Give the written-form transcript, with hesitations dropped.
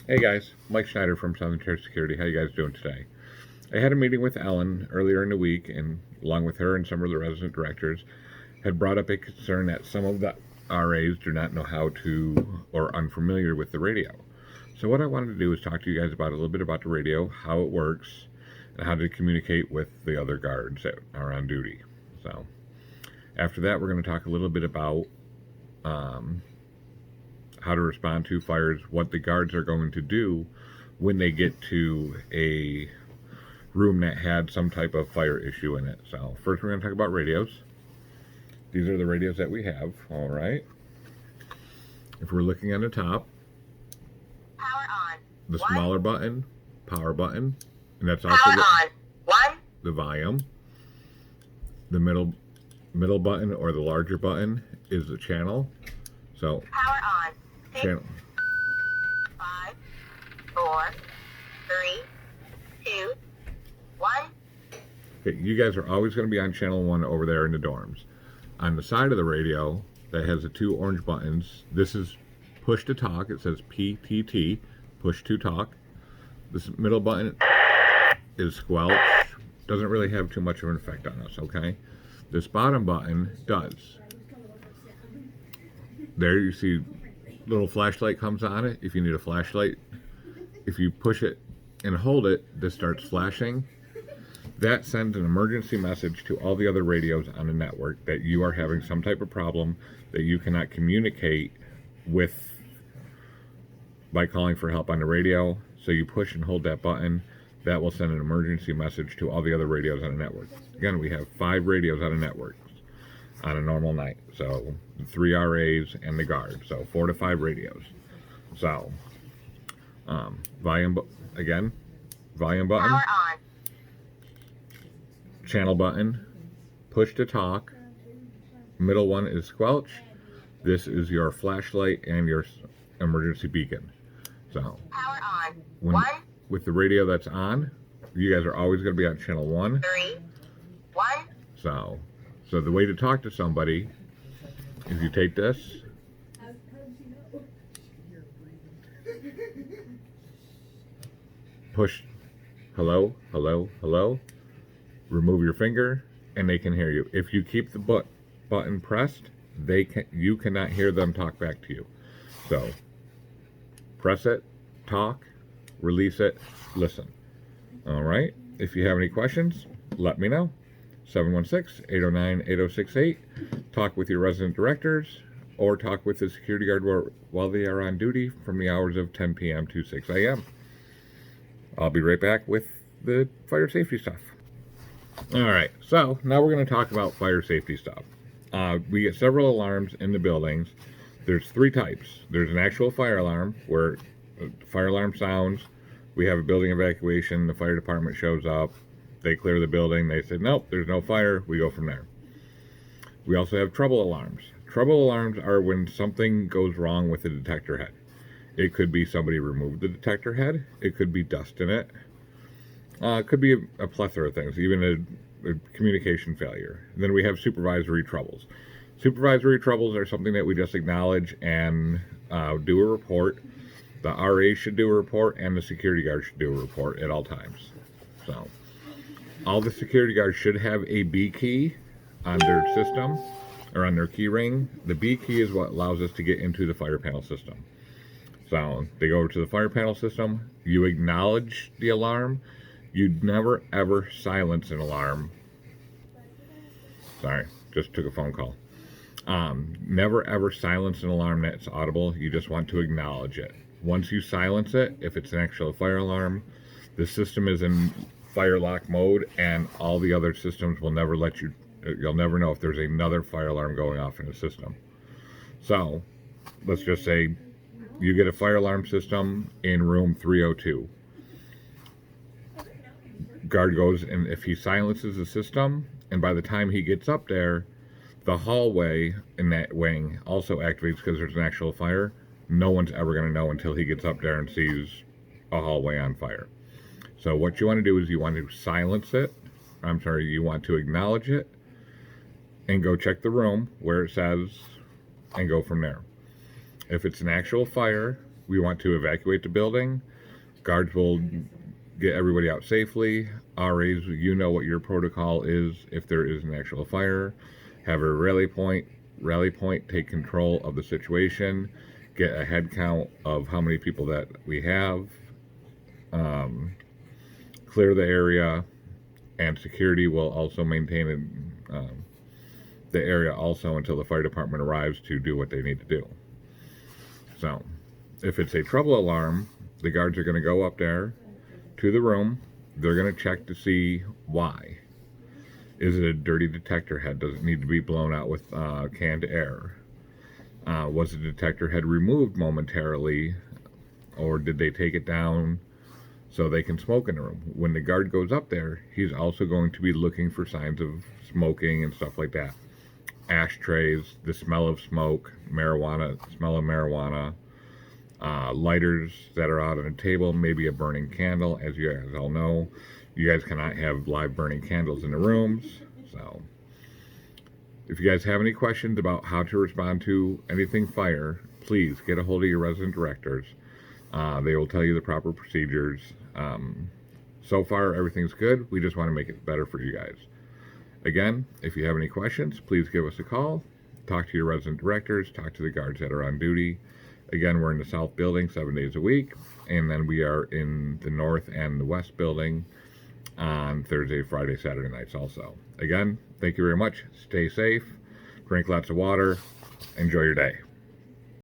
Hey guys, Mike Schneider from Southern Tier Security. How you guys doing today? I had a meeting with Ellen earlier in the week, and along with her and some of the resident directors, had brought up a concern that some of the RAs do not know how to or unfamiliar with the radio. So what I wanted to do is talk to you guys about a little bit about the radio, how it works, and how to communicate with the other guards that are on duty. So after that, we're going to talk a little bit about um, how to respond to fires, what the guards are going to do when they get to a room that had some type of fire issue in it. So first we're going to talk about radios. These are the radios that we have. All right. If we're looking on the top, Power on. the One. smaller button, power button, and that's also Power on. One. the volume. The middle button or the larger button is the channel. So Power on. Six, channel 5, 4, 3, 2, 1. Okay, you guys are always going to be on channel 1 over there in the dorms. On the side of the radio that has the two orange buttons, this is push to talk. It says PTT, push to talk. This middle button is squelch. Doesn't really have too much of an effect on us, okay? This bottom button does. There you see little flashlight comes on it. If you need a flashlight, if you push it and hold it, this starts flashing. That sends an emergency message to all the other radios on the network that you are having some type of problem that you cannot communicate with by calling for help on the radio. So you push and hold that button. That will send an emergency message to all the other radios on the network. Again, we have 5 radios on a network on a normal night. So 3 RAs and the guard. So 4 to 5 radios. So volume button, Power on. channel button, push to talk. Middle one is squelch. This is your flashlight and your emergency beacon. So Power on. when 1, with the radio that's on, you guys are always going to be on channel 1. 3, 1. So the way to talk to somebody is you take this, push hello, hello, hello, remove your finger, and they can hear you. If you keep the button pressed, you cannot hear them talk back to you. So press it, talk, release it, listen. All right. If you have any questions, let me know. 716-809-8068. Talk with your resident directors or talk with the security guard while they are on duty from the hours of 10 p.m. to 6 a.m. I'll be right back with the fire safety stuff. All right, so now we're going to talk about fire safety stuff. We get several alarms in the buildings. There's 3 types. There's an actual fire alarm where the fire alarm sounds. We have a building evacuation. The fire department shows up. They clear the building. They say, nope, there's no fire. We go from there. We also have trouble alarms. Trouble alarms are when something goes wrong with the detector head. It could be somebody removed the detector head. It could be dust in it. It could be a plethora of things, even a communication failure. And then we have supervisory troubles. Supervisory troubles are something that we just acknowledge and do a report. The RA should do a report, and the security guard should do a report at all times. So all the security guards should have a B key on their system or on their key ring. The B key is what allows us to get into the fire panel system. So they go over to the fire panel system. You acknowledge the alarm. You'd never ever silence an alarm. Sorry, just took a phone call. Never ever silence an alarm that's audible. You just want to acknowledge it. Once you silence it, if it's an actual fire alarm, the system is in fire lock mode, and all the other systems will never let you. You'll never know if there's another fire alarm going off in the system. So, let's just say you get a fire alarm system in room 302. Guard goes, and if he silences the system, and by the time he gets up there, the hallway in that wing also activates because there's an actual fire. No one's ever going to know until he gets up there and sees a hallway on fire. So what you want to do is you want to silence it. You want to acknowledge it and go check the room where it says and go from there. If it's an actual fire, we want to evacuate the building. Guards will get everybody out safely. RAs, you know what your protocol is if there is an actual fire. Have a rally point, take control of the situation, get a head count of how many people that we have, clear the area, and security will also maintain the area also until the fire department arrives to do what they need to do. So, if it's a trouble alarm, the guards are going to go up there to the room. They're going to check to see why. Is it a dirty detector head? Does it need to be blown out with canned air? Was the detector head removed momentarily, or did they take it down so they can smoke in the room? When the guard goes up there, he's also going to be looking for signs of smoking and stuff like that. Ashtrays, the smell of smoke, marijuana, smell of marijuana, lighters that are out on a table, maybe a burning candle. As you guys all know, you guys cannot have live burning candles in the rooms. So if you guys have any questions about how to respond to anything fire, please get a hold of your resident directors. They will tell you the proper procedures. So far, everything's good. We just want to make it better for you guys. Again, if you have any questions, please give us a call. Talk to your resident directors. Talk to the guards that are on duty. Again, we're in the South Building 7 days a week. And then we are in the North and the West Building on Thursday, Friday, Saturday nights also. Again, thank you very much. Stay safe. Drink lots of water. Enjoy your day.